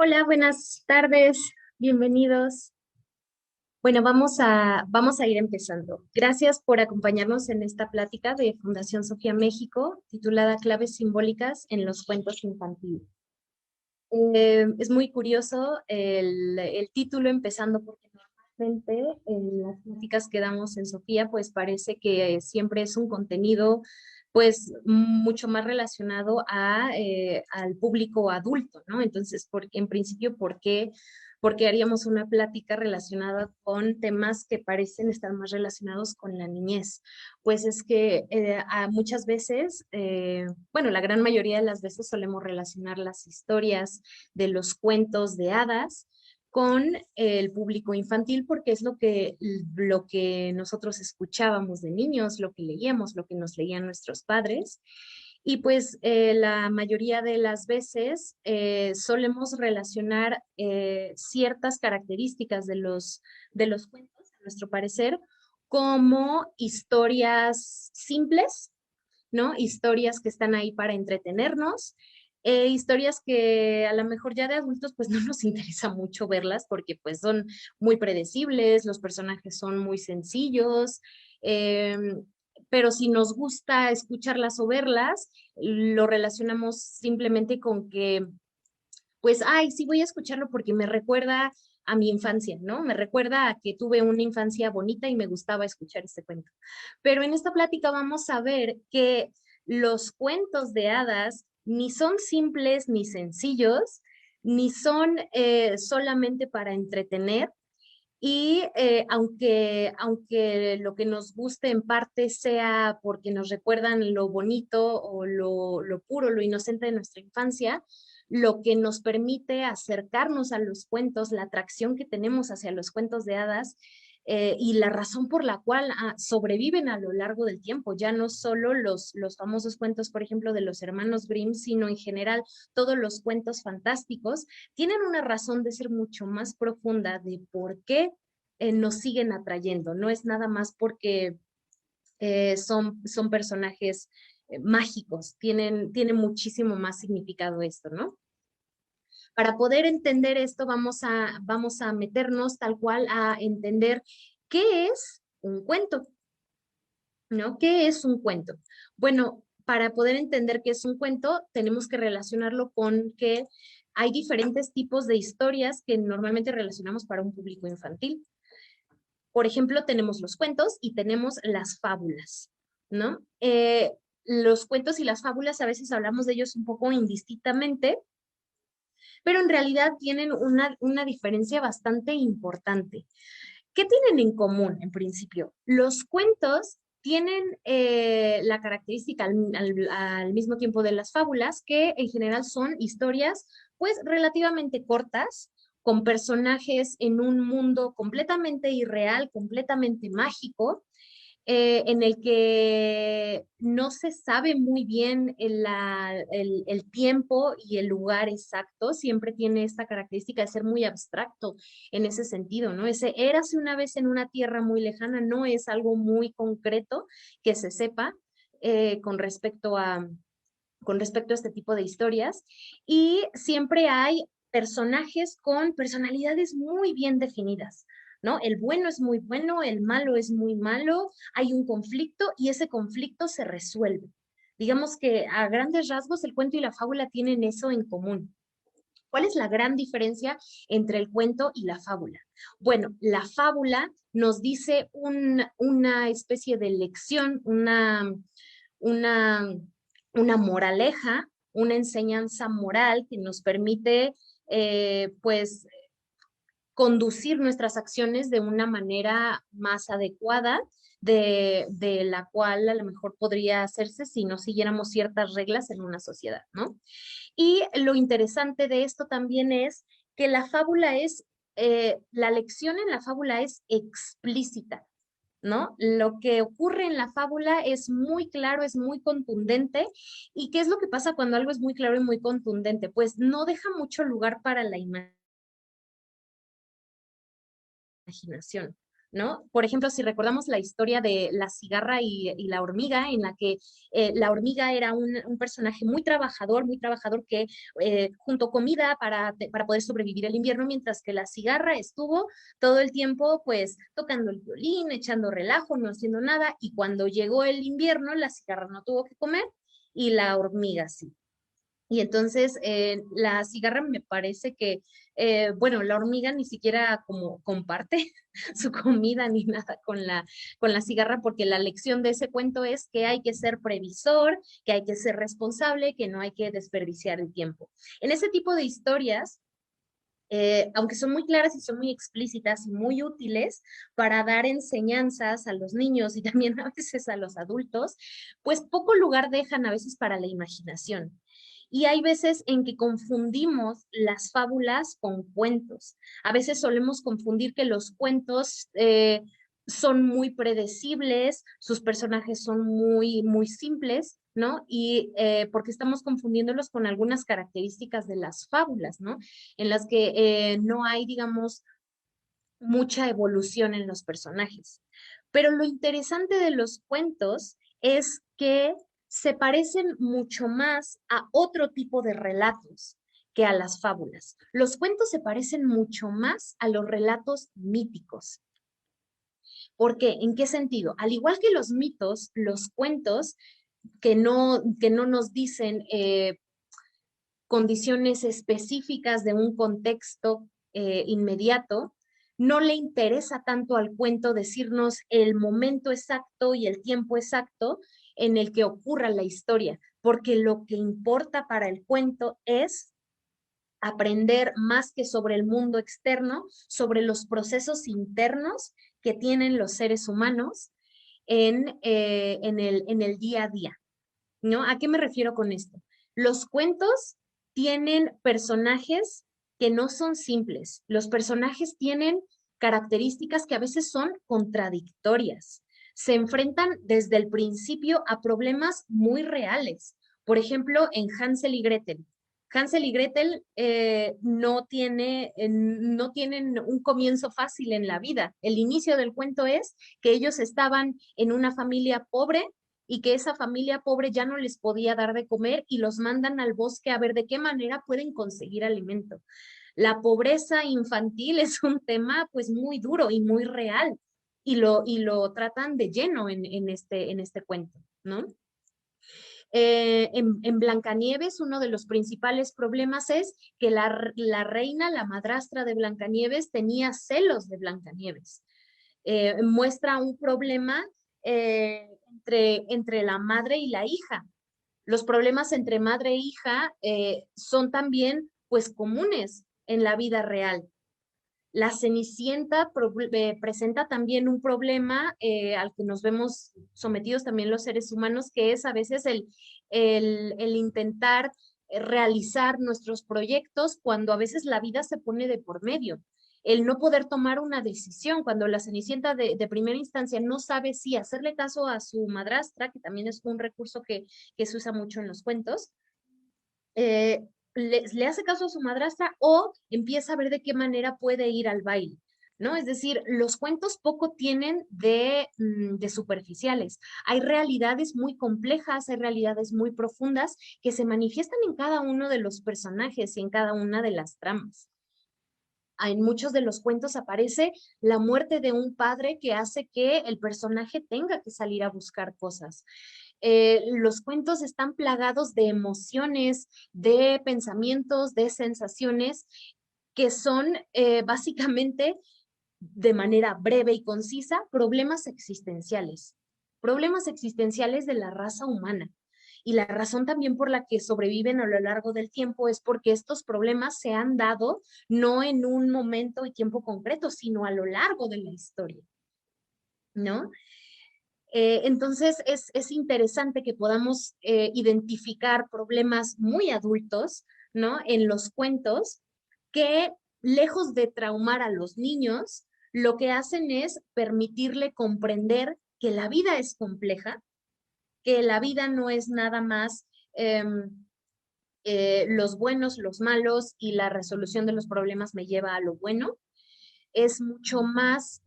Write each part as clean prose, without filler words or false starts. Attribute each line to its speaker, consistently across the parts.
Speaker 1: Hola, buenas tardes, bienvenidos. Bueno, vamos a ir empezando. Gracias por acompañarnos en esta plática de Fundación Sofía México, titulada Claves simbólicas en los cuentos infantiles. Es muy curioso el título, empezando porque normalmente en las pláticas que damos en Sofía, pues parece que siempre es un contenido pues mucho más relacionado al público adulto, ¿no? Entonces, en principio, ¿por qué haríamos una plática relacionada con temas que parecen estar más relacionados con la niñez? Pues es que muchas veces, bueno, la gran mayoría de las veces solemos relacionar las historias de los cuentos de hadas con el público infantil, porque es lo que nosotros escuchábamos de niños, lo que leíamos, lo que nos leían nuestros padres. Y pues la mayoría de las veces solemos relacionar ciertas características de los cuentos, a nuestro parecer, como historias simples, ¿no? Historias que están ahí para entretenernos, historias que a lo mejor ya de adultos pues no nos interesa mucho verlas porque pues son muy predecibles, los personajes son muy sencillos, eh, pero si nos gusta escucharlas o verlas, lo relacionamos simplemente con que pues, ay, sí voy a escucharlo porque me recuerda a mi infancia, ¿no? Me recuerda a que tuve una infancia bonita y me gustaba escuchar este cuento. Pero en esta plática vamos a ver que los cuentos de hadas ni son simples ni sencillos, ni son solamente para entretener. Y aunque lo que nos guste en parte sea porque nos recuerdan lo bonito o lo puro, lo inocente de nuestra infancia, lo que nos permite acercarnos a los cuentos, la atracción que tenemos hacia los cuentos de hadas, y la razón por la cual sobreviven a lo largo del tiempo, ya no solo los famosos cuentos, por ejemplo, de los hermanos Grimm, sino en general todos los cuentos fantásticos, tienen una razón de ser mucho más profunda de por qué nos siguen atrayendo. No es nada más porque son personajes mágicos, tiene muchísimo más significado esto, ¿no? Para poder entender esto, vamos a meternos tal cual a entender qué es un cuento, ¿no? ¿Qué es un cuento? Bueno, para poder entender qué es un cuento, tenemos que relacionarlo con que hay diferentes tipos de historias que normalmente relacionamos para un público infantil. Por ejemplo, tenemos los cuentos y tenemos las fábulas, ¿no? Los cuentos y las fábulas a veces hablamos de ellos un poco indistintamente, pero en realidad tienen una diferencia bastante importante. ¿Qué tienen en común en principio? Los cuentos tienen la característica al mismo tiempo de las fábulas, que en general son historias pues relativamente cortas, con personajes en un mundo completamente irreal, completamente mágico, en el que no se sabe muy bien el tiempo y el lugar exacto, siempre tiene esta característica de ser muy abstracto en ese sentido, ¿no? Ese érase una vez en una tierra muy lejana no es algo muy concreto que se sepa con respecto a este tipo de historias, y siempre hay personajes con personalidades muy bien definidas, ¿no? El bueno es muy bueno, el malo es muy malo, hay un conflicto y ese conflicto se resuelve. Digamos que a grandes rasgos el cuento y la fábula tienen eso en común. ¿Cuál es la gran diferencia entre el cuento y la fábula? Bueno, la fábula nos dice una especie de lección, una, una moraleja, una enseñanza moral que nos permite, pues, conducir nuestras acciones de una manera más adecuada de la cual a lo mejor podría hacerse si no siguiéramos ciertas reglas en una sociedad, ¿no? Y lo interesante de esto también es que la lección en la fábula es explícita, ¿no? Lo que ocurre en la fábula es muy claro, es muy contundente. ¿Y qué es lo que pasa cuando algo es muy claro y muy contundente? Pues no deja mucho lugar para la imaginación, ¿no? Por ejemplo, si recordamos la historia de la cigarra y la hormiga, en la que la hormiga era un personaje muy trabajador que juntó comida para poder sobrevivir el invierno, mientras que la cigarra estuvo todo el tiempo pues tocando el violín, echando relajo, no haciendo nada, y cuando llegó el invierno, la cigarra no tuvo que comer y la hormiga sí. Y entonces la cigarra me parece que, bueno, la hormiga ni siquiera como comparte su comida ni nada con la cigarra, porque la lección de ese cuento es que hay que ser previsor, que hay que ser responsable, que no hay que desperdiciar el tiempo. En ese tipo de historias, aunque son muy claras y son muy explícitas y muy útiles para dar enseñanzas a los niños y también a veces a los adultos, pues poco lugar dejan a veces para la imaginación. Y hay veces en que confundimos las fábulas con cuentos. A veces solemos confundir que los cuentos son muy predecibles, sus personajes son muy simples, ¿no? Y porque estamos confundiéndolos con algunas características de las fábulas, ¿no? En las que no hay, digamos, mucha evolución en los personajes. Pero lo interesante de los cuentos es que se parecen mucho más a otro tipo de relatos que a las fábulas. Los cuentos se parecen mucho más a los relatos míticos. ¿Por qué? ¿En qué sentido? Al igual que los mitos, los cuentos que no nos dicen condiciones específicas de un contexto inmediato, no le interesa tanto al cuento decirnos el momento exacto y el tiempo exacto en el que ocurra la historia, porque lo que importa para el cuento es aprender más que sobre el mundo externo, sobre los procesos internos que tienen los seres humanos en el día a día, ¿no? ¿A qué me refiero con esto? Los cuentos tienen personajes que no son simples. Los personajes tienen características que a veces son contradictorias. Se enfrentan desde el principio a problemas muy reales. Por ejemplo, en Hansel y Gretel. Hansel y Gretel no tienen un comienzo fácil en la vida. El inicio del cuento es que ellos estaban en una familia pobre y que esa familia pobre ya no les podía dar de comer y los mandan al bosque a ver de qué manera pueden conseguir alimento. La pobreza infantil es un tema pues muy duro y muy real y lo tratan de lleno en este cuento, ¿no? En Blancanieves, uno de los principales problemas es que la reina, la madrastra de Blancanieves, tenía celos de Blancanieves. Muestra un problema entre la madre y la hija. Los problemas entre madre e hija son también pues comunes en la vida real. La Cenicienta presenta también un problema al que nos vemos sometidos también los seres humanos, que es a veces el intentar realizar nuestros proyectos cuando a veces la vida se pone de por medio. El no poder tomar una decisión, cuando la Cenicienta de primera instancia no sabe si hacerle caso a su madrastra, que también es un recurso que se usa mucho en los cuentos, le hace caso a su madrastra o empieza a ver de qué manera puede ir al baile, ¿no? Es decir, los cuentos poco tienen de superficiales. Hay realidades muy complejas, hay realidades muy profundas que se manifiestan en cada uno de los personajes y en cada una de las tramas. En muchos de los cuentos aparece la muerte de un padre que hace que el personaje tenga que salir a buscar cosas. Los cuentos están plagados de emociones, de pensamientos, de sensaciones que son básicamente, de manera breve y concisa, problemas existenciales de la raza humana. Y la razón también por la que sobreviven a lo largo del tiempo es porque estos problemas se han dado no en un momento y tiempo concreto, sino a lo largo de la historia, ¿no? Entonces es interesante que podamos identificar problemas muy adultos, ¿no? En los cuentos que, lejos de traumar a los niños, lo que hacen es permitirle comprender que la vida es compleja, que la vida no es nada más los buenos, los malos y la resolución de los problemas me lleva a lo bueno, es mucho más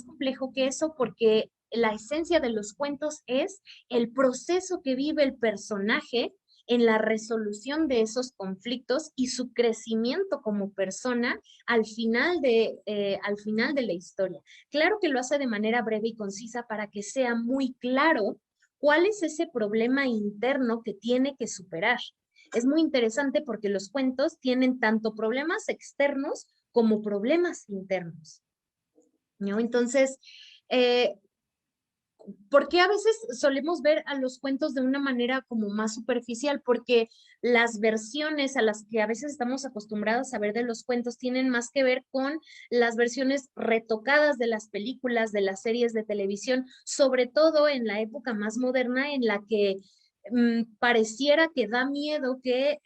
Speaker 1: complejo que eso, porque la esencia de los cuentos es el proceso que vive el personaje en la resolución de esos conflictos y su crecimiento como persona al final de la historia. Claro que lo hace de manera breve y concisa para que sea muy claro cuál es ese problema interno que tiene que superar. Es muy interesante porque los cuentos tienen tanto problemas externos como problemas internos, ¿no? Entonces, eh, ¿por qué a veces solemos ver a los cuentos de una manera como más superficial? Porque las versiones a las que a veces estamos acostumbrados a ver de los cuentos tienen más que ver con las versiones retocadas de las películas, de las series de televisión, sobre todo en la época más moderna en la que pareciera que da miedo que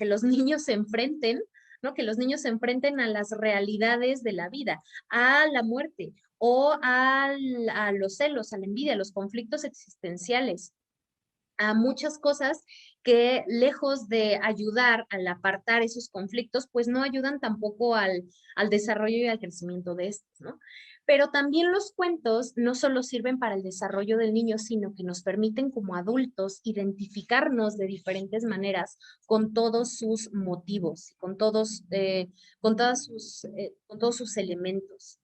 Speaker 1: los niños se enfrenten, ¿no? Que los niños se enfrenten a las realidades de la vida, a la muerte o a los celos, a la envidia, a los conflictos existenciales, a muchas cosas que lejos de ayudar al apartar esos conflictos, pues no ayudan tampoco al desarrollo y al crecimiento de estos, ¿no? Pero también los cuentos no solo sirven para el desarrollo del niño, sino que nos permiten como adultos identificarnos de diferentes maneras con todos sus motivos, con todos sus elementos.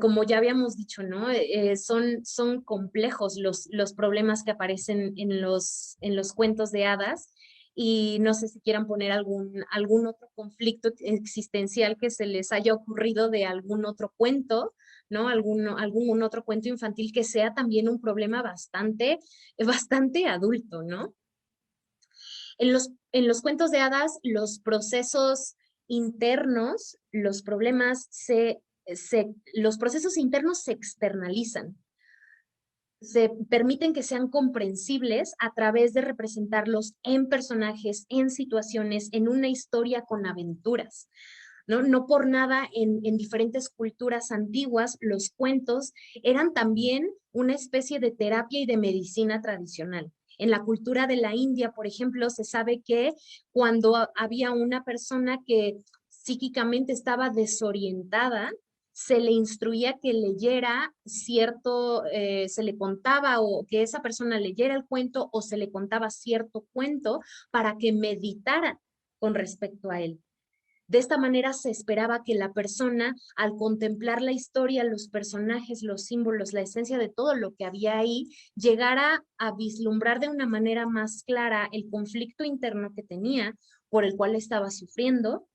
Speaker 1: Como ya habíamos dicho, ¿no? Son complejos los problemas que aparecen en los cuentos de hadas y no sé si quieran poner algún otro conflicto existencial que se les haya ocurrido de algún otro cuento, ¿no? Algún otro cuento infantil que sea también un problema bastante adulto, ¿no? En los cuentos de hadas, los procesos internos, los procesos internos se externalizan, se permiten que sean comprensibles a través de representarlos en personajes, en situaciones, en una historia con aventuras. ¿No? No por nada en diferentes culturas antiguas los cuentos eran también una especie de terapia y de medicina tradicional. En la cultura de la India, por ejemplo, se sabe que cuando había una persona que psíquicamente estaba desorientada, se le instruía que leyera se le contaba o que esa persona leyera el cuento o se le contaba cierto cuento para que meditara con respecto a él. De esta manera se esperaba que la persona, al contemplar la historia, los personajes, los símbolos, la esencia de todo lo que había ahí, llegara a vislumbrar de una manera más clara el conflicto interno que tenía, por el cual estaba sufriendo,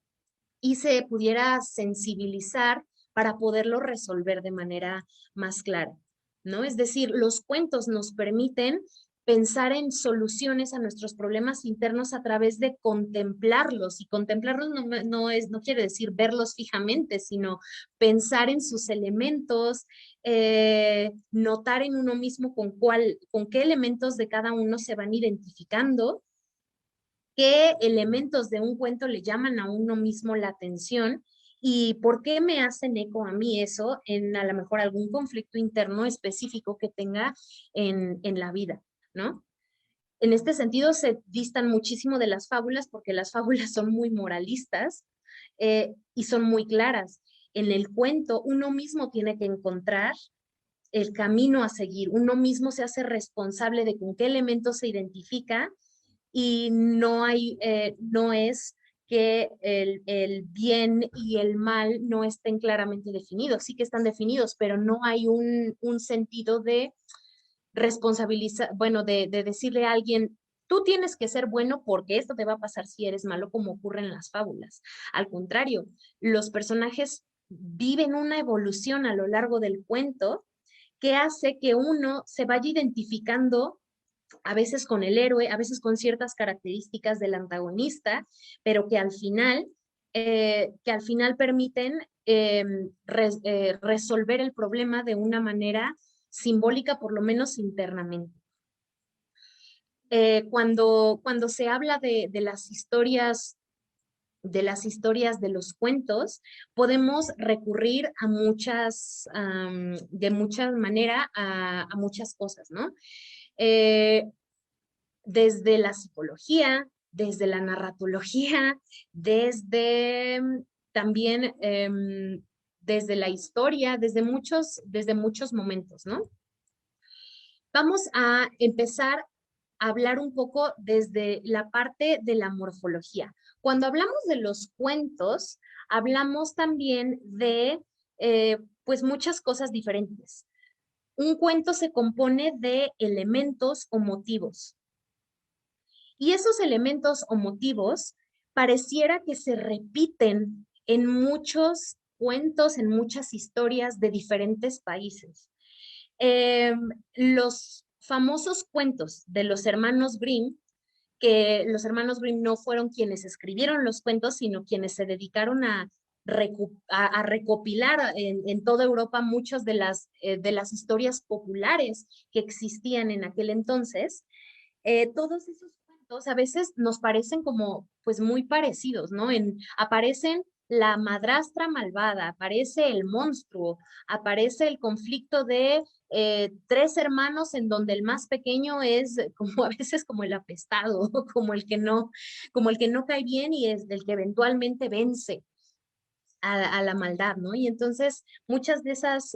Speaker 1: y se pudiera sensibilizar para poderlo resolver de manera más clara, ¿no? Es decir, los cuentos nos permiten pensar en soluciones a nuestros problemas internos a través de contemplarlos. Y contemplarlos no quiere decir verlos fijamente, sino pensar en sus elementos, notar en uno mismo con qué elementos de cada uno se van identificando, qué elementos de un cuento le llaman a uno mismo la atención y por qué me hacen eco a mí eso en a lo mejor algún conflicto interno específico que tenga en la vida, ¿no? En este sentido se distan muchísimo de las fábulas porque las fábulas son muy moralistas y son muy claras. En el cuento uno mismo tiene que encontrar el camino a seguir, uno mismo se hace responsable de con qué elementos se identifica y no es que el bien y el mal no estén claramente definidos, sí que están definidos, pero no hay un sentido de responsabilizar, bueno, de decirle a alguien, tú tienes que ser bueno porque esto te va a pasar si eres malo, como ocurre en las fábulas. Al contrario, los personajes viven una evolución a lo largo del cuento que hace que uno se vaya identificando a veces con el héroe, a veces con ciertas características del antagonista, pero que al final permiten resolver el problema de una manera simbólica, por lo menos internamente. Cuando se habla de las historias de los cuentos, podemos recurrir de muchas maneras a muchas cosas, ¿no? Eh, desde la psicología, desde la narratología, desde también desde la historia, desde muchos momentos, ¿no? Vamos a empezar a hablar un poco desde la parte de la morfología. Cuando hablamos de los cuentos, hablamos también de pues muchas cosas diferentes. Un cuento se compone de elementos o motivos. Y esos elementos o motivos pareciera que se repiten en muchos cuentos, en muchas historias de diferentes países. Los famosos cuentos de los hermanos Grimm, que los hermanos Grimm no fueron quienes escribieron los cuentos, sino quienes se dedicaron a recopilar en toda Europa muchas de las historias populares que existían en aquel entonces. Todos esos cuentos a veces nos parecen como pues muy parecidos, ¿no? Aparecen la madrastra malvada, aparece el monstruo, aparece el conflicto de tres hermanos en donde el más pequeño es como a veces como el apestado, como el que no cae bien y es el que eventualmente vence a la maldad, ¿no? Y entonces muchas de esas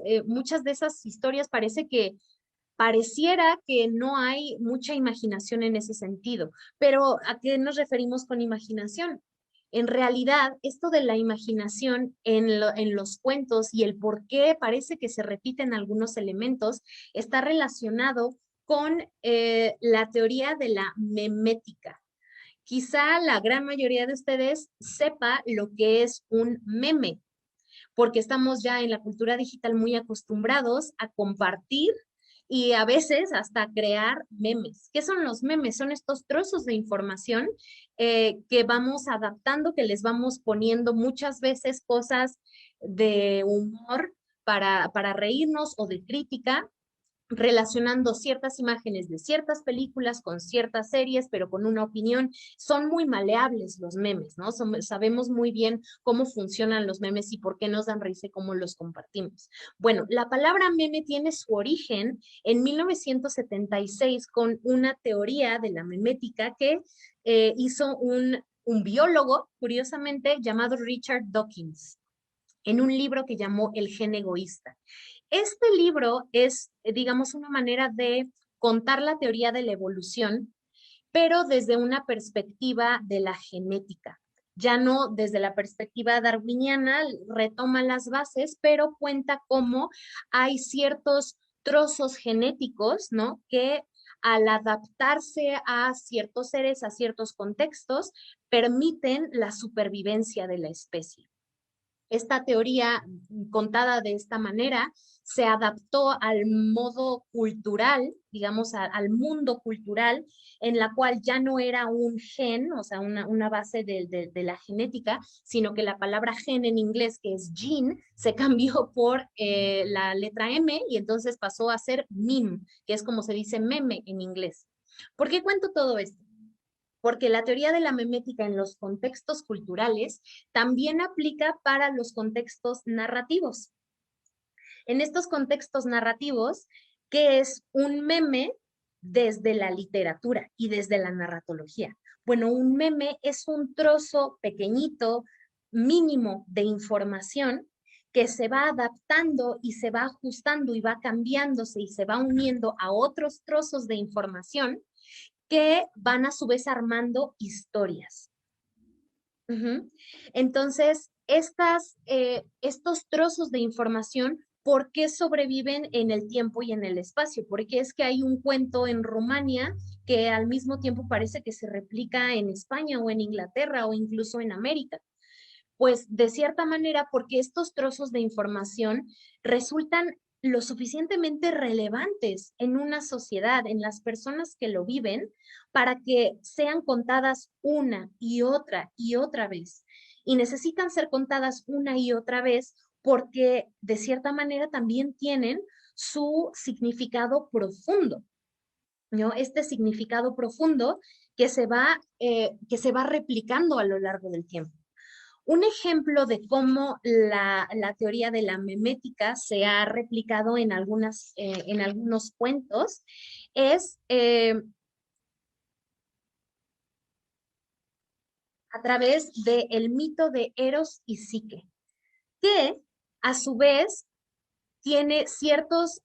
Speaker 1: historias pareciera que no hay mucha imaginación en ese sentido, pero ¿a qué nos referimos con imaginación? En realidad, esto de la imaginación en los cuentos y el por qué parece que se repiten algunos elementos está relacionado con la teoría de la memética. Quizá la gran mayoría de ustedes sepa lo que es un meme, porque estamos ya en la cultura digital muy acostumbrados a compartir y a veces hasta crear memes. ¿Qué son los memes? Son estos trozos de información que vamos adaptando, que les vamos poniendo muchas veces cosas de humor para reírnos o de crítica, relacionando ciertas imágenes de ciertas películas con ciertas series, pero con una opinión. Son muy maleables los memes, ¿no? Sabemos muy bien cómo funcionan los memes y por qué nos dan risa y cómo los compartimos. Bueno, la palabra meme tiene su origen en 1976 con una teoría de la memética que hizo un biólogo, curiosamente, llamado Richard Dawkins, en un libro que llamó El gen egoísta. Este libro es, digamos, una manera de contar la teoría de la evolución, pero desde una perspectiva de la genética. Ya no desde la perspectiva darwiniana, retoma las bases, pero cuenta cómo hay ciertos trozos genéticos, ¿no? Que al adaptarse a ciertos seres, a ciertos contextos, permiten la supervivencia de la especie. Esta teoría contada de esta manera se adaptó al modo cultural, digamos, al mundo cultural, en la cual ya no era un gen, o sea, una base de la genética, sino que la palabra gen en inglés, que es gene, se cambió por la letra M y entonces pasó a ser meme, que es como se dice meme en inglés. ¿Por qué cuento todo esto? Porque la teoría de la memética en los contextos culturales también aplica para los contextos narrativos. En estos contextos narrativos, ¿qué es un meme desde la literatura y desde la narratología? Bueno, un meme es un trozo pequeñito, mínimo de información que se va adaptando y se va ajustando y va cambiándose y se va uniendo a otros trozos de información que van a su vez armando historias. Ujú. Entonces, estos trozos de información, ¿por qué sobreviven en el tiempo y en el espacio? Porque es que hay un cuento en Rumania que al mismo tiempo parece que se replica en España o en Inglaterra o incluso en América. Pues de cierta manera, porque estos trozos de información resultan lo suficientemente relevantes en una sociedad, en las personas que lo viven, para que sean contadas una y otra vez. Y necesitan ser contadas una y otra vez porque de cierta manera también tienen su significado profundo, ¿no? Este significado profundo que se va replicando a lo largo del tiempo. Un ejemplo de cómo la teoría de la memética se ha replicado en algunos cuentos es a través del mito de Eros y Psique, que a su vez tiene ciertos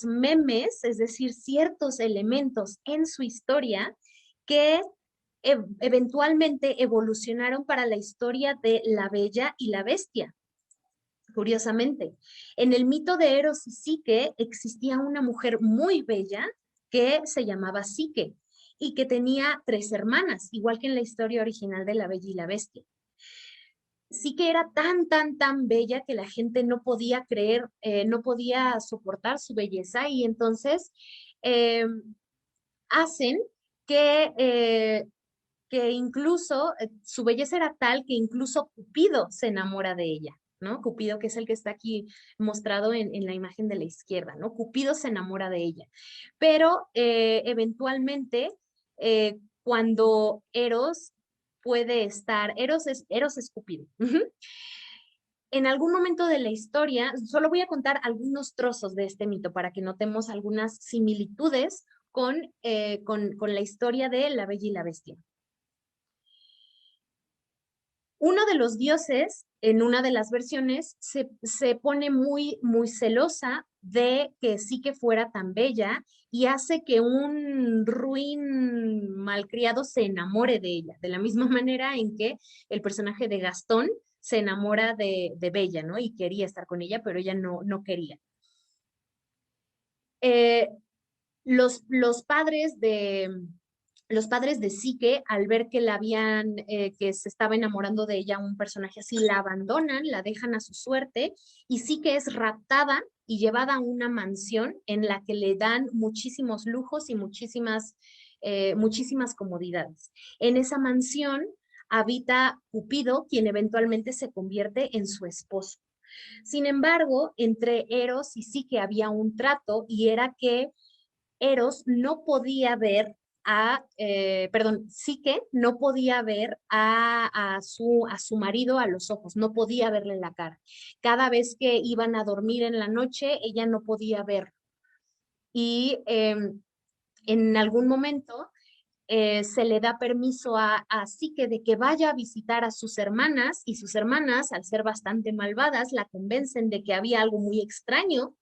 Speaker 1: memes, es decir, ciertos elementos en su historia que eventualmente evolucionaron para la historia de la Bella y la Bestia. Curiosamente, en el mito de Eros y Psique existía una mujer muy bella que se llamaba Psique y que tenía 3 hermanas, igual que en la historia original de la Bella y la Bestia. Sí que era tan bella que la gente no podía creer, no podía soportar su belleza y entonces eh, hacen que incluso su belleza era tal que incluso Cupido se enamora de ella, ¿no? Cupido, que es el que está aquí mostrado en la imagen de la izquierda, ¿no? Cupido se enamora de ella, pero eventualmente cuando Eros puede estar, Eros es Cupido. En algún momento de la historia, solo voy a contar algunos trozos de este mito para que notemos algunas similitudes con la historia de La Bella y la Bestia. Uno de los dioses, en una de las versiones, se pone muy celosa de que sí que fuera tan bella y hace que un ruin malcriado se enamore de ella, de la misma manera en que el personaje de Gastón se enamora de Bella, ¿no? Y quería estar con ella, pero ella no quería. Eh, los padres de Psique, al ver que que se estaba enamorando de ella un personaje así, la abandonan, la dejan a su suerte, y Psique es raptada y llevada a una mansión en la que le dan muchísimos lujos y muchísimas comodidades. En esa mansión habita Cupido, quien eventualmente se convierte en su esposo. Sin embargo, entre Eros y Psique había un trato y era que Eros no podía ver Psique no podía ver a su marido a los ojos, no podía verle la cara. Cada vez que iban a dormir en la noche, ella no podía verlo. Y en algún momento se le da permiso a Psique de que vaya a visitar a sus hermanas y sus hermanas, al ser bastante malvadas, la convencen de que había algo muy extraño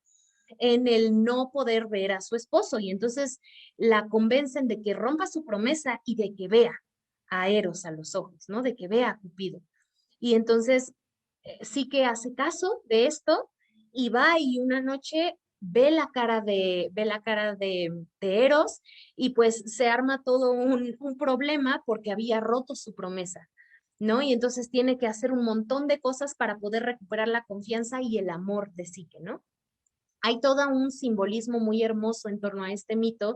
Speaker 1: en el no poder ver a su esposo y entonces la convencen de que rompa su promesa y de que vea a Eros a los ojos, ¿no? De que vea a Cupido. Y entonces sí que hace caso de esto y va y una noche ve la cara de Eros y pues se arma todo un problema porque había roto su promesa. ¿No? Y entonces tiene que hacer un montón de cosas para poder recuperar la confianza y el amor de Psique, ¿no? Hay todo un simbolismo muy hermoso en torno a este mito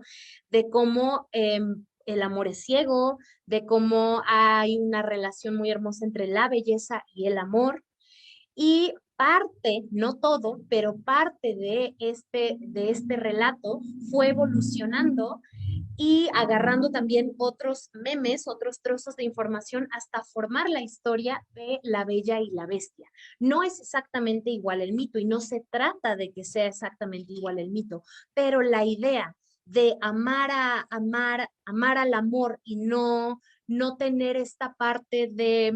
Speaker 1: de cómo el amor es ciego, de cómo hay una relación muy hermosa entre la belleza y el amor. Y parte, no todo, pero parte de este relato fue evolucionando y agarrando también otros memes, otros trozos de información hasta formar la historia de La Bella y la Bestia. No es exactamente igual el mito y no se trata de que sea exactamente igual el mito, pero la idea de amar al amor y no tener esta parte de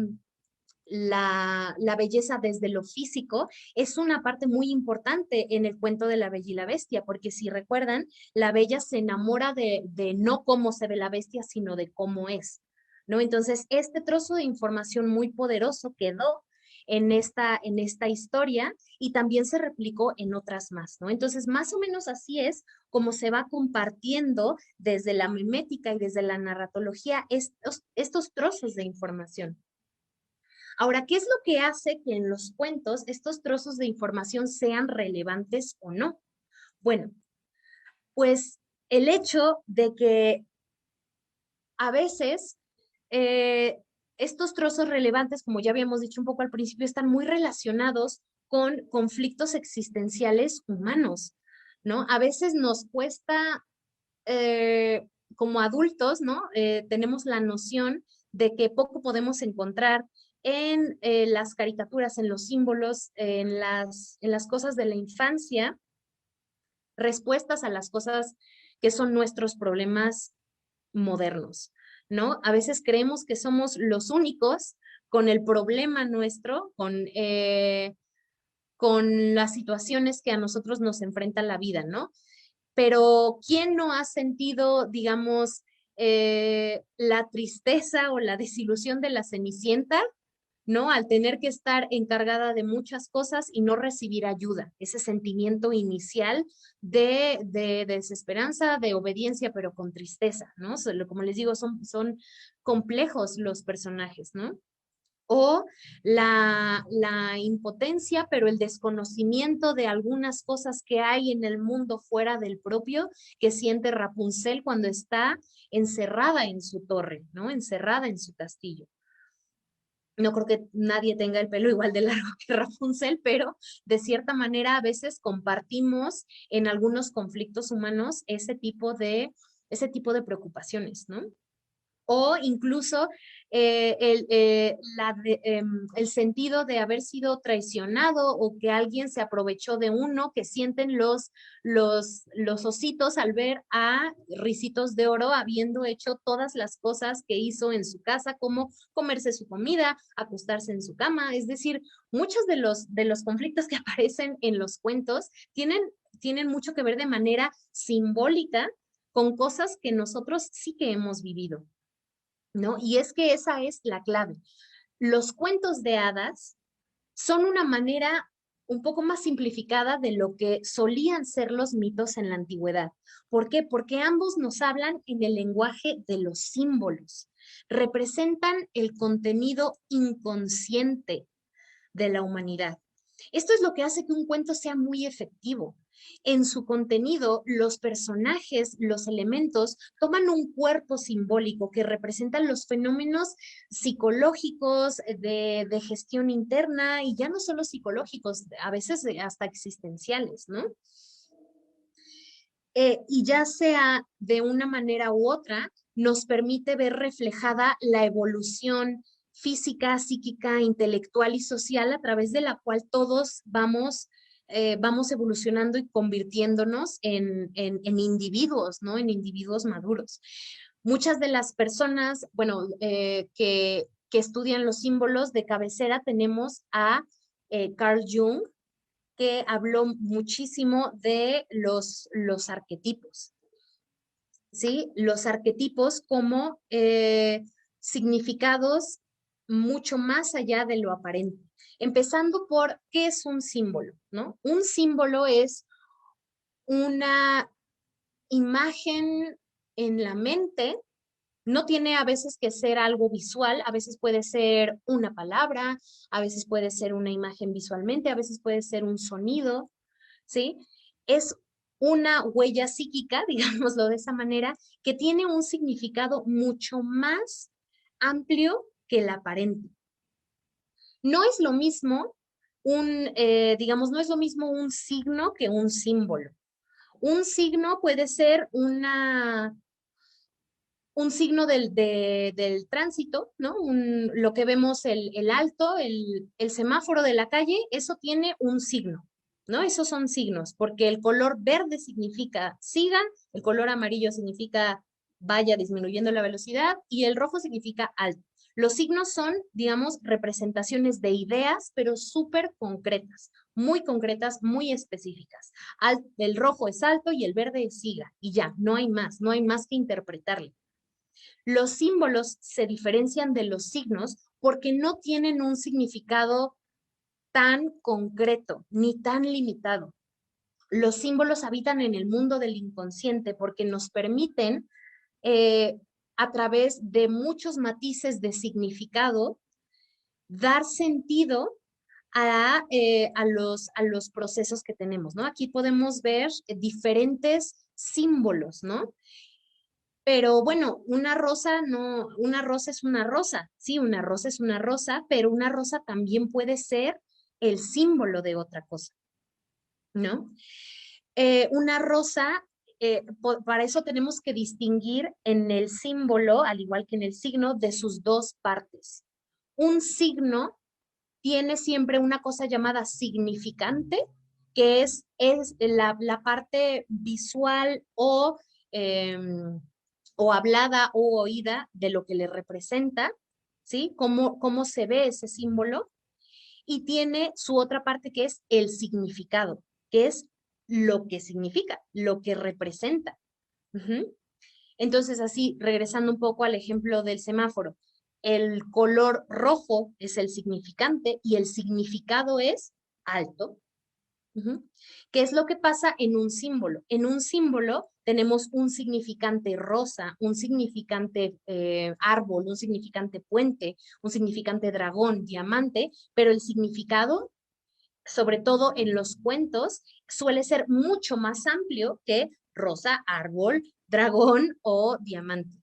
Speaker 1: la belleza desde lo físico es una parte muy importante en el cuento de La Bella y la Bestia, porque si recuerdan, la Bella se enamora de no cómo se ve la bestia, sino de cómo es, ¿no? Entonces, este trozo de información muy poderoso quedó en esta historia y también se replicó en otras más, ¿no? Entonces, más o menos así es como se va compartiendo desde la mimética y desde la narratología estos trozos de información. Ahora, ¿qué es lo que hace que en los cuentos estos trozos de información sean relevantes o no? Bueno, pues el hecho de que a veces eh, estos trozos relevantes, como ya habíamos dicho un poco al principio, están muy relacionados con conflictos existenciales humanos, ¿no? A veces nos cuesta, como adultos, ¿no? Tenemos la noción de que poco podemos encontrar en las caricaturas, en los símbolos, en las cosas de la infancia, respuestas a las cosas que son nuestros problemas modernos, ¿no? A veces creemos que somos los únicos con el problema nuestro, con las situaciones que a nosotros nos enfrenta la vida, ¿no? Pero ¿quién no ha sentido, digamos, la tristeza o la desilusión de la Cenicienta, ¿no? Al tener que estar encargada de muchas cosas y no recibir ayuda, ese sentimiento inicial de desesperanza, de obediencia, pero con tristeza, ¿no? Como les digo, son complejos los personajes, ¿no? O la impotencia, pero el desconocimiento de algunas cosas que hay en el mundo fuera del propio que siente Rapunzel cuando está encerrada en su torre, ¿no? Encerrada en su castillo. No creo que nadie tenga el pelo igual de largo que Rapunzel, pero de cierta manera a veces compartimos en algunos conflictos humanos ese tipo de preocupaciones, ¿no? O incluso el sentido de haber sido traicionado o que alguien se aprovechó de uno, que sienten los ositos al ver a Ricitos de Oro habiendo hecho todas las cosas que hizo en su casa, como comerse su comida, acostarse en su cama. Es decir, muchos de los conflictos que aparecen en los cuentos tienen mucho que ver de manera simbólica con cosas que nosotros sí que hemos vivido, ¿no? Y es que esa es la clave. Los cuentos de hadas son una manera un poco más simplificada de lo que solían ser los mitos en la antigüedad. ¿Por qué? Porque ambos nos hablan en el lenguaje de los símbolos. Representan el contenido inconsciente de la humanidad. Esto es lo que hace que un cuento sea muy efectivo. En su contenido, los personajes, los elementos, toman un cuerpo simbólico que representa los fenómenos psicológicos de gestión interna y ya no solo psicológicos, a veces hasta existenciales, ¿no? Y ya sea de una manera u otra, nos permite ver reflejada la evolución física, psíquica, intelectual y social a través de la cual todos vamos evolucionando y convirtiéndonos en individuos, ¿no? En individuos maduros. Muchas de las personas, bueno, que estudian los símbolos de cabecera, tenemos a Carl Jung, que habló muchísimo de los arquetipos, ¿sí? Los arquetipos como significados mucho más allá de lo aparente. Empezando por, ¿qué es un símbolo? ¿No? Un símbolo es una imagen en la mente. No tiene a veces que ser algo visual, a veces puede ser una palabra, a veces puede ser una imagen visualmente, a veces puede ser un sonido, ¿sí? Es una huella psíquica, digámoslo de esa manera, que tiene un significado mucho más amplio que el aparente. No es lo mismo digamos, no es lo mismo un signo que un símbolo. Un signo puede ser un signo del tránsito, ¿no? Lo que vemos, el alto, el semáforo de la calle, eso tiene un signo, ¿no? Esos son signos, porque el color verde significa sigan, el color amarillo significa vaya disminuyendo la velocidad y el rojo significa alto. Los signos son, digamos, representaciones de ideas, pero súper concretas, muy específicas. El rojo es alto y el verde es siga, y ya, no hay más que interpretarle. Los símbolos se diferencian de los signos porque no tienen un significado tan concreto ni tan limitado. Los símbolos habitan en el mundo del inconsciente porque nos permiten, a través de muchos matices de significado, dar sentido a los procesos que tenemos, ¿no? Aquí podemos ver diferentes símbolos, ¿no? Pero bueno, una rosa no, una rosa es una rosa, sí, una rosa es una rosa, pero una rosa también puede ser el símbolo de otra cosa, ¿no? Una rosa, para eso tenemos que distinguir en el símbolo, al igual que en el signo, de sus dos partes. Un signo tiene siempre una cosa llamada significante, que es la parte visual o o hablada o oída de lo que le representa, ¿sí? Cómo se ve ese símbolo. Y tiene su otra parte que es el significado, que es lo que significa, lo que representa. Ujú. Entonces, así, regresando un poco al ejemplo del semáforo, el color rojo es el significante y el significado es alto. Ujú. ¿Qué es lo que pasa en un símbolo? En un símbolo tenemos un significante rosa, un significante árbol, un significante puente, un significante dragón, diamante, pero el significado, sobre todo en los cuentos, suele ser mucho más amplio que rosa, árbol, dragón o diamante.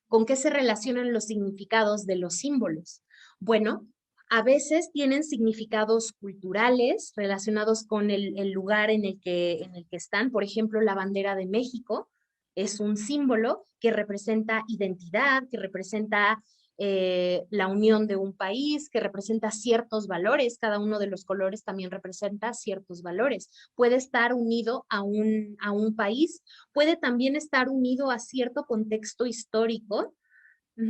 Speaker 1: ¿Con qué se relacionan los significados de los símbolos? Bueno, a veces tienen significados culturales relacionados con el lugar en el que están. Por ejemplo, la bandera de México es un símbolo que representa identidad, que representa la unión de un país, que representa ciertos valores. Cada uno de los colores también representa ciertos valores. Puede estar unido a un país, puede también estar unido a cierto contexto histórico.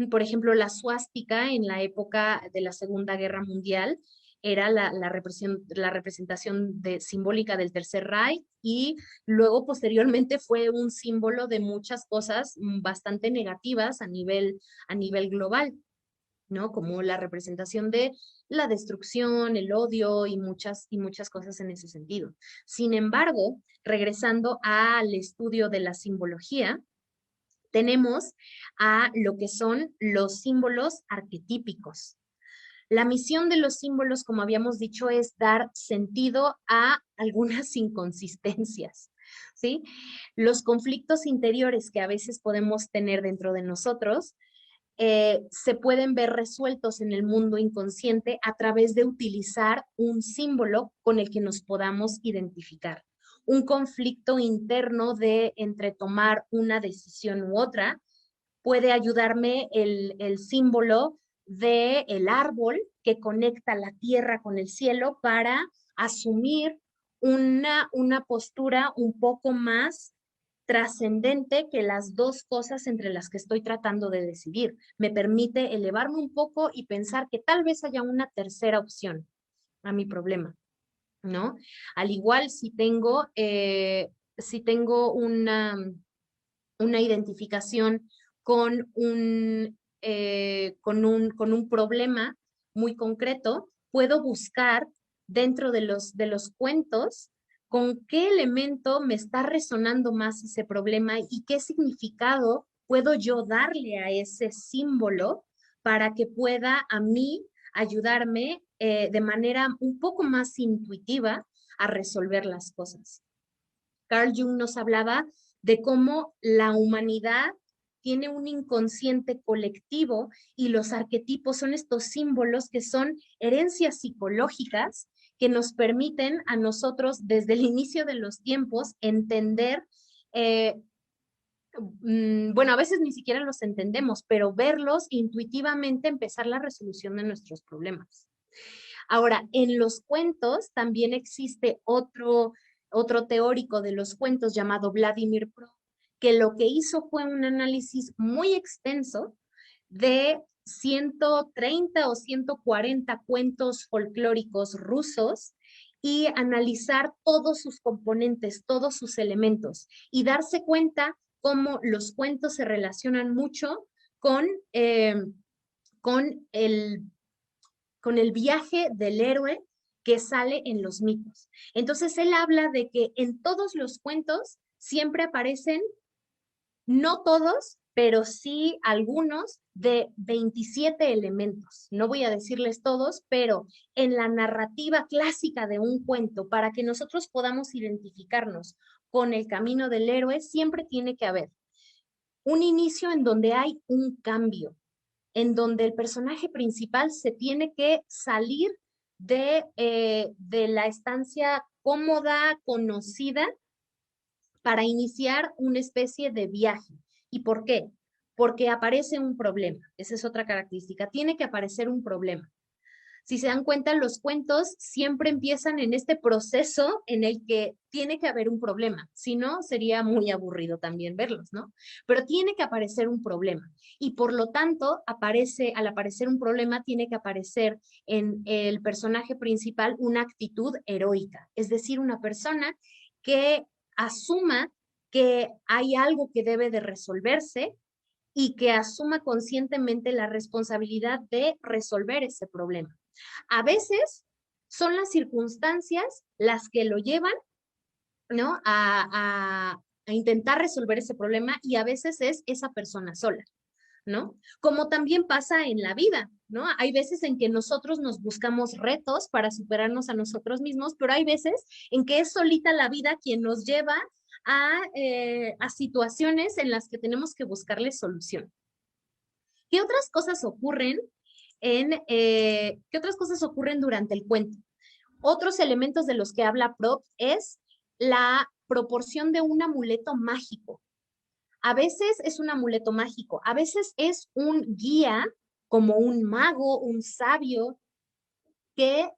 Speaker 1: Por ejemplo, la suástica en la época de la Segunda Guerra Mundial era la representación simbólica del Tercer Reich, y luego posteriormente fue un símbolo de muchas cosas bastante negativas a nivel global, ¿no? Como la representación de la destrucción, el odio y muchas cosas en ese sentido. Sin embargo, regresando al estudio de la simbología, tenemos a lo que son los símbolos arquetípicos. La misión de los símbolos, como habíamos dicho, es dar sentido a algunas inconsistencias, ¿sí? Los conflictos interiores que a veces podemos tener dentro de nosotros se pueden ver resueltos en el mundo inconsciente a través de utilizar un símbolo con el que nos podamos identificar. Un conflicto interno de entre tomar una decisión u otra, puede ayudarme el símbolo del árbol que conecta la tierra con el cielo para asumir una postura un poco más trascendente que las dos cosas entre las que estoy tratando de decidir. Me permite elevarme un poco y pensar que tal vez haya una tercera opción a mi problema, ¿no? Al igual si tengo una identificación con un problema muy concreto, puedo buscar dentro de los cuentos con qué elemento me está resonando más ese problema y qué significado puedo yo darle a ese símbolo para que pueda a mí ayudarme de manera un poco más intuitiva a resolver las cosas. Carl Jung nos hablaba de cómo la humanidad tiene un inconsciente colectivo y los arquetipos son estos símbolos que son herencias psicológicas que nos permiten a nosotros desde el inicio de los tiempos entender, eh, bueno, a veces ni siquiera los entendemos, pero verlos intuitivamente, empezar la resolución de nuestros problemas. Ahora, en los cuentos también existe otro teórico de los cuentos llamado Vladimir Pro, que lo que hizo fue un análisis muy extenso de 130 o 140 cuentos folclóricos rusos y analizar todos sus componentes, todos sus elementos y darse cuenta cómo los cuentos se relacionan mucho con, eh, con el con el viaje del héroe que sale en los mitos. Entonces él habla de que en todos los cuentos siempre aparecen, no todos, pero sí algunos de 27 elementos. No voy a decirles todos, pero en la narrativa clásica de un cuento, para que nosotros podamos identificarnos con el camino del héroe, siempre tiene que haber un inicio en donde hay un cambio, en donde el personaje principal se tiene que salir de la estancia cómoda, conocida, para iniciar una especie de viaje. ¿Y por qué? Porque aparece un problema. Esa es otra característica. Tiene que aparecer un problema. Si se dan cuenta, los cuentos siempre empiezan en este proceso en el que tiene que haber un problema, si no, sería muy aburrido también verlos, ¿no? Pero tiene que aparecer un problema y por lo tanto, al aparecer un problema, tiene que aparecer en el personaje principal una actitud heroica, es decir, una persona que asuma que hay algo que debe de resolverse y que asuma conscientemente la responsabilidad de resolver ese problema. A veces son las circunstancias las que lo llevan, ¿no? A intentar resolver ese problema y a veces es esa persona sola, ¿no? Como también pasa en la vida, ¿no? Hay veces en que nosotros nos buscamos retos para superarnos a nosotros mismos, pero hay veces en que es solita la vida quien nos lleva a situaciones en las que tenemos que buscarle solución. ¿Qué otras cosas ocurren qué otras cosas ocurren durante el cuento? Otros elementos de los que habla Propp es la proporción de un amuleto mágico. A veces es un amuleto mágico, a veces es un guía como un mago, un sabio que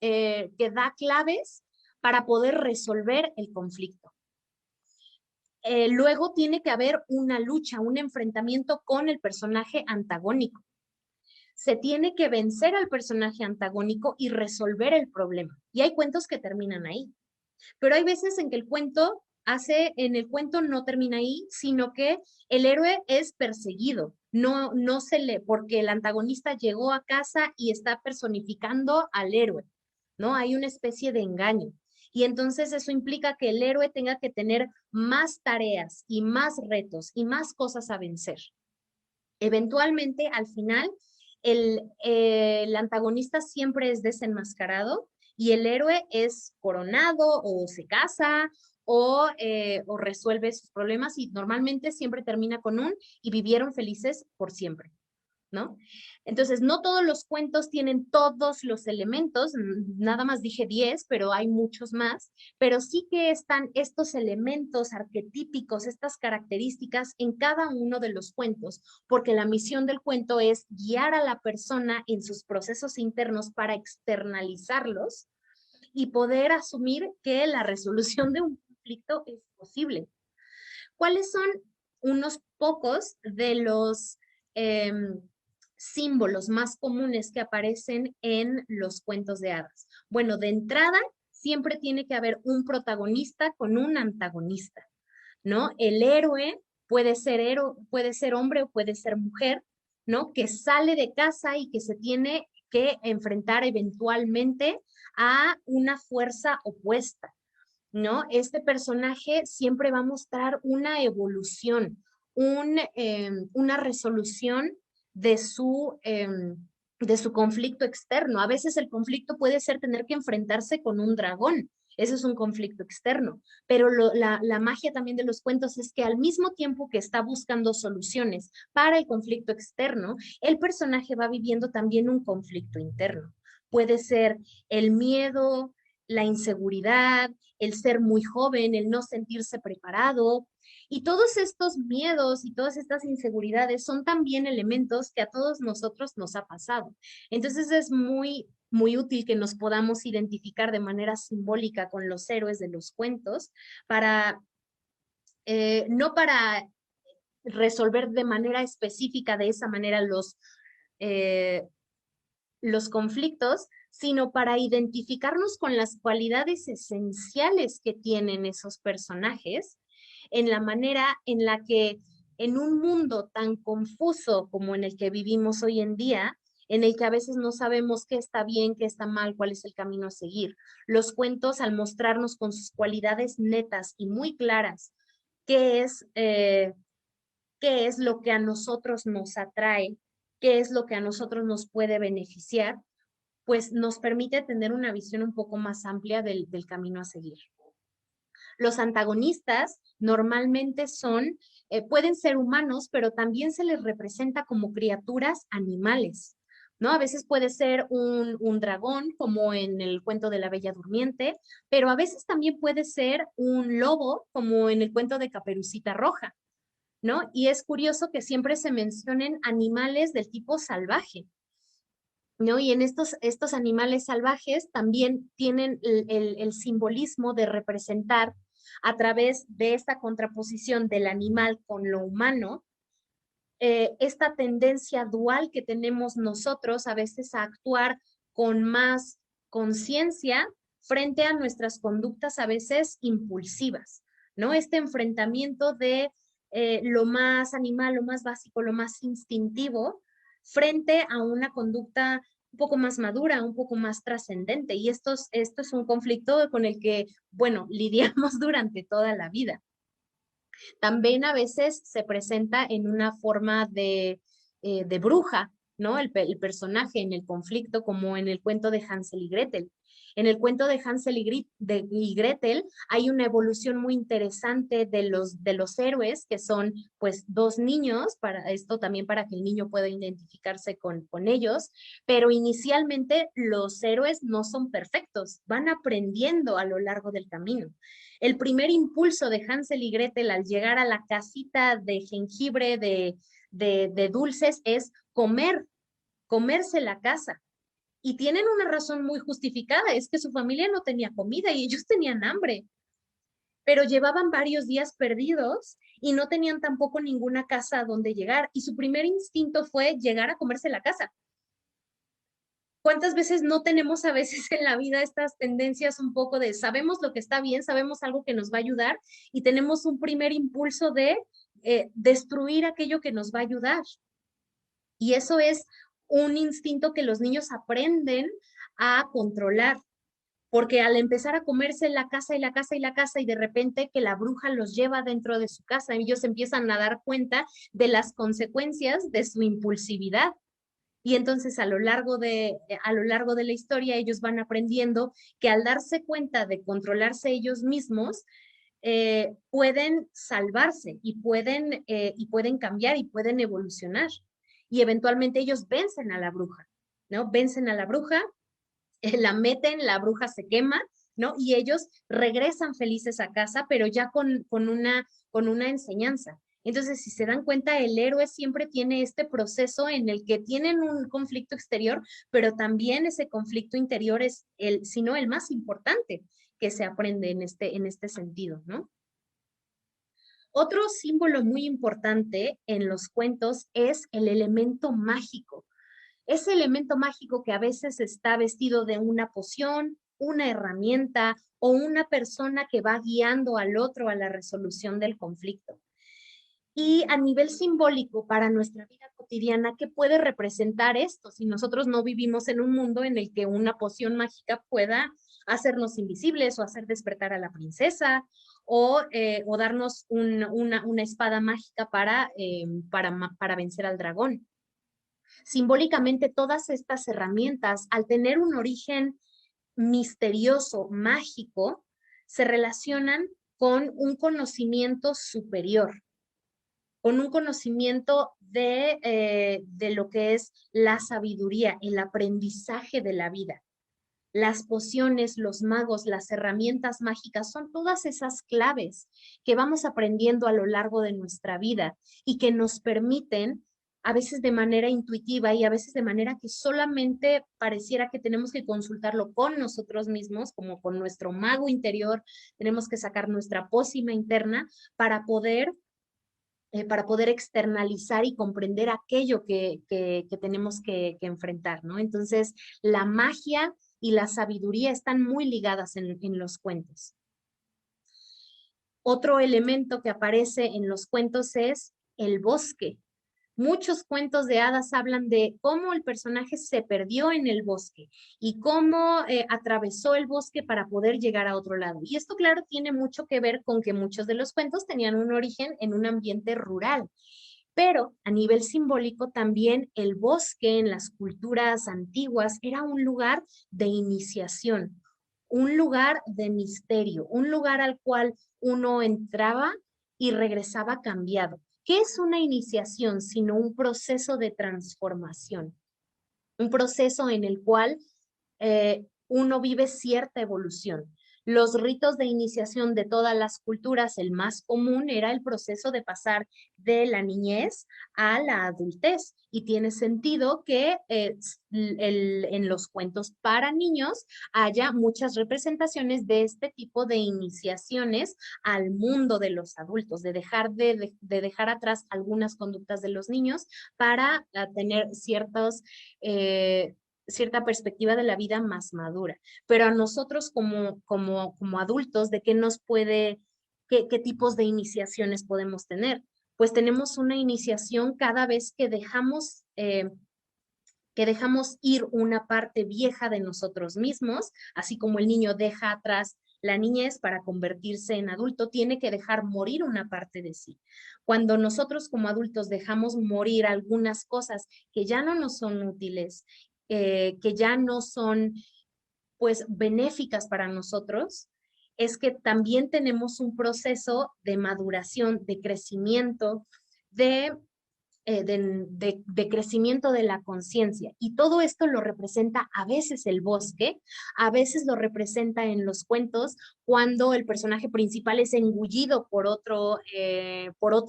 Speaker 1: da claves para poder resolver el conflicto. Luego tiene que haber una lucha, un enfrentamiento con el personaje antagónico. Se tiene que vencer al personaje antagónico y resolver el problema. Y hay cuentos que terminan ahí. Pero hay veces en que en el cuento no termina ahí, sino que el héroe es perseguido. No porque el antagonista llegó a casa y está personificando al héroe, ¿no? Hay una especie de engaño. Y entonces eso implica que el héroe tenga que tener más tareas y más retos y más cosas a vencer. Eventualmente, al final, el antagonista siempre es desenmascarado y el héroe es coronado o se casa o resuelve sus problemas y normalmente siempre termina con y vivieron felices por siempre. ¿No? Entonces, no todos los cuentos tienen todos los elementos, nada más dije 10, pero hay muchos más, pero sí que están estos elementos arquetípicos, estas características en cada uno de los cuentos, porque la misión del cuento es guiar a la persona en sus procesos internos para externalizarlos y poder asumir que la resolución de un conflicto es posible. ¿Cuáles son unos pocos de los símbolos más comunes que aparecen en los cuentos de hadas? Bueno, de entrada, siempre tiene que haber un protagonista con un antagonista, ¿no? El héroe puede ser hombre o puede ser mujer, ¿no? Que sale de casa y que se tiene que enfrentar eventualmente a una fuerza opuesta, ¿no? Este personaje siempre va a mostrar una evolución, una resolución de de su conflicto externo. A veces el conflicto puede ser tener que enfrentarse con un dragón. Ese es un conflicto externo. Pero la magia también de los cuentos es que al mismo tiempo que está buscando soluciones para el conflicto externo, el personaje va viviendo también un conflicto interno. Puede ser el miedo, la inseguridad, el ser muy joven, el no sentirse preparado. Y todos estos miedos y todas estas inseguridades son también elementos que a todos nosotros nos ha pasado. Entonces es muy útil que nos podamos identificar de manera simbólica con los héroes de los cuentos para, no para resolver de manera específica de esa manera eh, los conflictos, sino para identificarnos con las cualidades esenciales que tienen esos personajes en la manera en la que en un mundo tan confuso como en el que vivimos hoy en día, en el que a veces no sabemos qué está bien, qué está mal, cuál es el camino a seguir. Los cuentos, al mostrarnos con sus cualidades netas y muy claras, qué es, eh, qué es lo que a nosotros nos atrae, qué es lo que a nosotros nos puede beneficiar, pues nos permite tener una visión un poco más amplia del camino a seguir. Los antagonistas normalmente pueden ser humanos, pero también se les representa como criaturas animales, ¿no? A veces puede ser un dragón, como en el cuento de la Bella Durmiente, pero a veces también puede ser un lobo, como en el cuento de Caperucita Roja, ¿no? Y es curioso que siempre se mencionen animales del tipo salvaje, ¿no? Y en estos animales salvajes también tienen el simbolismo de representar a través de esta contraposición del animal con lo humano, esta tendencia dual que tenemos nosotros a veces a actuar con más conciencia frente a nuestras conductas a veces impulsivas, ¿no? Este enfrentamiento de lo más animal, lo más básico, lo más instintivo, frente a una conducta un poco más madura, un poco más trascendente. Y esto es un conflicto con el que, bueno, lidiamos durante toda la vida. También a veces se presenta en una forma de bruja, ¿no? El personaje en el conflicto, como en el cuento de Hansel y Gretel. En el cuento de Hansel y Gretel hay una evolución muy interesante de los héroes, que son pues dos niños, para esto también para que el niño pueda identificarse con ellos, pero inicialmente los héroes no son perfectos, van aprendiendo a lo largo del camino. El primer impulso de Hansel y Gretel al llegar a la casita de jengibre de dulces es comerse la casa. Y tienen una razón muy justificada, es que su familia no tenía comida y ellos tenían hambre, pero llevaban varios días perdidos y no tenían tampoco ninguna casa a donde llegar. Y su primer instinto fue llegar a comerse la casa. ¿Cuántas veces no tenemos a veces en la vida estas tendencias un poco de sabemos lo que está bien, sabemos algo que nos va a ayudar y tenemos un primer impulso de destruir aquello que nos va a ayudar? Y eso es un instinto que los niños aprenden a controlar, porque al empezar a comerse la casa y la casa y la casa y de repente que la bruja los lleva dentro de su casa, ellos empiezan a dar cuenta de las consecuencias de su impulsividad. Y entonces a lo largo de la historia ellos van aprendiendo que al darse cuenta de controlarse ellos mismos, pueden salvarse y pueden cambiar y pueden evolucionar. Y eventualmente ellos vencen a la bruja, ¿no? Vencen a la bruja, la meten, la bruja se quema, ¿no? Y ellos regresan felices a casa, pero ya con una enseñanza. Entonces, si se dan cuenta, el héroe siempre tiene este proceso en el que tienen un conflicto exterior, pero también ese conflicto interior es si no el más importante que se aprende en este sentido, ¿no? Otro símbolo muy importante en los cuentos es el elemento mágico. Ese elemento mágico que a veces está vestido de una poción, una herramienta o una persona que va guiando al otro a la resolución del conflicto. Y a nivel simbólico para nuestra vida cotidiana, ¿qué puede representar esto si nosotros no vivimos en un mundo en el que una poción mágica pueda hacernos invisibles o hacer despertar a la princesa o darnos una espada mágica para vencer al dragón? Simbólicamente, todas estas herramientas, al tener un origen misterioso, mágico, se relacionan con un conocimiento superior, con un conocimiento de lo que es la sabiduría, el aprendizaje de la vida. Las pociones, los magos, las herramientas mágicas son todas esas claves que vamos aprendiendo a lo largo de nuestra vida y que nos permiten, a veces de manera intuitiva y a veces de manera que solamente pareciera que tenemos que consultarlo con nosotros mismos, como con nuestro mago interior, tenemos que sacar nuestra pócima interna para poder externalizar y comprender aquello que tenemos que enfrentar, ¿no? Entonces, la magia y la sabiduría están muy ligadas en los cuentos. Otro elemento que aparece en los cuentos es el bosque. Muchos cuentos de hadas hablan de cómo el personaje se perdió en el bosque y cómo atravesó el bosque para poder llegar a otro lado. Y esto, claro, tiene mucho que ver con que muchos de los cuentos tenían un origen en un ambiente rural. Pero a nivel simbólico también el bosque en las culturas antiguas era un lugar de iniciación, un lugar de misterio, un lugar al cual uno entraba y regresaba cambiado. ¿Qué es una iniciación sino un proceso de transformación? Un proceso en el cual uno vive cierta evolución. Los ritos de iniciación de todas las culturas, el más común era el proceso de pasar de la niñez a la adultez. Y tiene sentido que en los cuentos para niños haya muchas representaciones de este tipo de iniciaciones al mundo de los adultos, de dejar atrás algunas conductas de los niños para tener cierta perspectiva de la vida más madura. Pero a nosotros como adultos, ¿de qué qué tipos de iniciaciones podemos tener? Pues tenemos una iniciación cada vez que dejamos ir una parte vieja de nosotros mismos, así como el niño deja atrás la niñez para convertirse en adulto, tiene que dejar morir una parte de sí. Cuando nosotros como adultos dejamos morir algunas cosas que ya no nos son útiles, que ya no son pues benéficas para nosotros, es que también tenemos un proceso de maduración, de crecimiento, de de crecimiento de la conciencia. Y todo esto lo representa a veces el bosque, a veces lo representa en los cuentos cuando el personaje principal es engullido por otro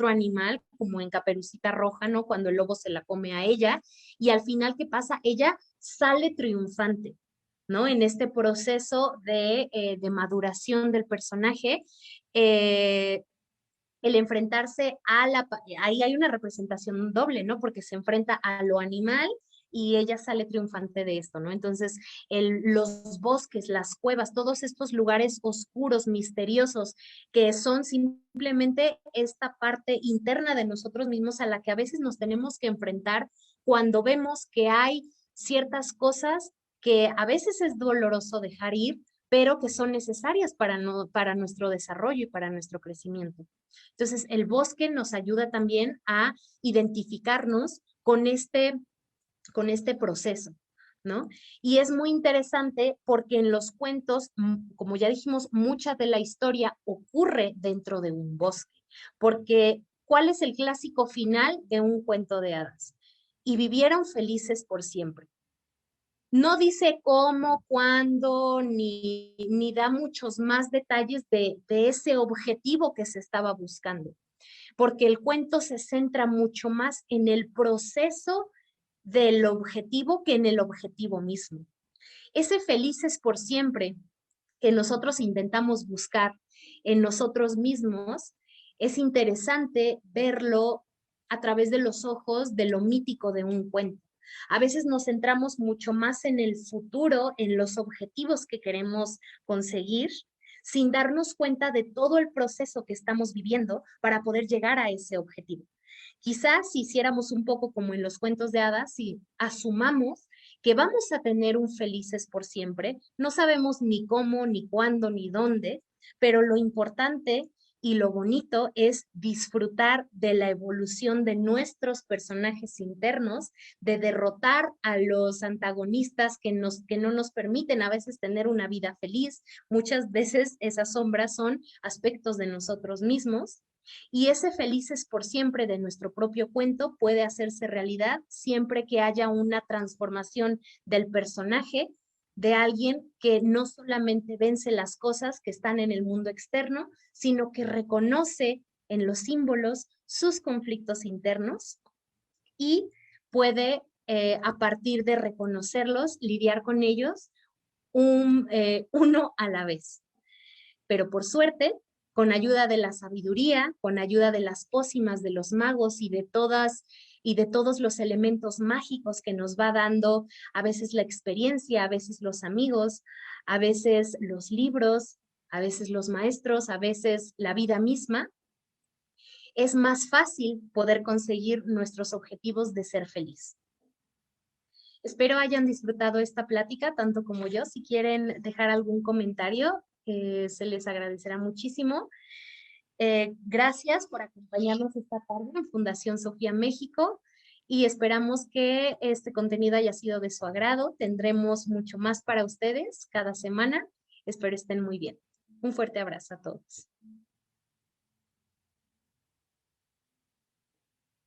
Speaker 1: animal, como en Caperucita Roja, ¿no? Cuando el lobo se la come a ella y al final, ¿qué pasa? Ella sale triunfante. ¿No? En este proceso de maduración del personaje, el enfrentarse ahí hay una representación doble, ¿no? Porque se enfrenta a lo animal y ella sale triunfante de esto, ¿no? Entonces, los bosques, las cuevas, todos estos lugares oscuros, misteriosos, que son simplemente esta parte interna de nosotros mismos a la que a veces nos tenemos que enfrentar cuando vemos que hay ciertas cosas que a veces es doloroso dejar ir, pero que son necesarias para nuestro desarrollo y para nuestro crecimiento. Entonces, el bosque nos ayuda también a identificarnos con este proceso, ¿no? Y es muy interesante porque en los cuentos, como ya dijimos, mucha de la historia ocurre dentro de un bosque, porque ¿cuál es el clásico final de un cuento de hadas? Y vivieron felices por siempre. No dice cómo, cuándo, ni da muchos más detalles de ese objetivo que se estaba buscando, porque el cuento se centra mucho más en el proceso del objetivo que en el objetivo mismo. Ese felices por siempre que nosotros intentamos buscar en nosotros mismos, es interesante verlo a través de los ojos de lo mítico de un cuento. A veces nos centramos mucho más en el futuro, en los objetivos que queremos conseguir, sin darnos cuenta de todo el proceso que estamos viviendo para poder llegar a ese objetivo. Quizás si hiciéramos un poco como en los cuentos de hadas, si asumamos que vamos a tener un felices por siempre, no sabemos ni cómo, ni cuándo, ni dónde, pero lo importante y lo bonito es disfrutar de la evolución de nuestros personajes internos, de derrotar a los antagonistas que no nos permiten a veces tener una vida feliz. Muchas veces esas sombras son aspectos de nosotros mismos. Y ese felices por siempre de nuestro propio cuento puede hacerse realidad siempre que haya una transformación del personaje, de alguien que no solamente vence las cosas que están en el mundo externo, sino que reconoce en los símbolos sus conflictos internos y puede, a partir de reconocerlos, lidiar con ellos uno a la vez. Pero por suerte, con ayuda de la sabiduría, con ayuda de las pócimas de los magos y de todos los elementos mágicos que nos va dando a veces la experiencia, a veces los amigos, a veces los libros, a veces los maestros, a veces la vida misma, es más fácil poder conseguir nuestros objetivos de ser feliz. Espero hayan disfrutado esta plática tanto como yo. Si quieren dejar algún comentario, se les agradecerá muchísimo. Gracias por acompañarnos esta tarde en Fundación Sofía México y esperamos que este contenido haya sido de su agrado. Tendremos mucho más para ustedes cada semana. Espero estén muy bien. Un fuerte abrazo a todos.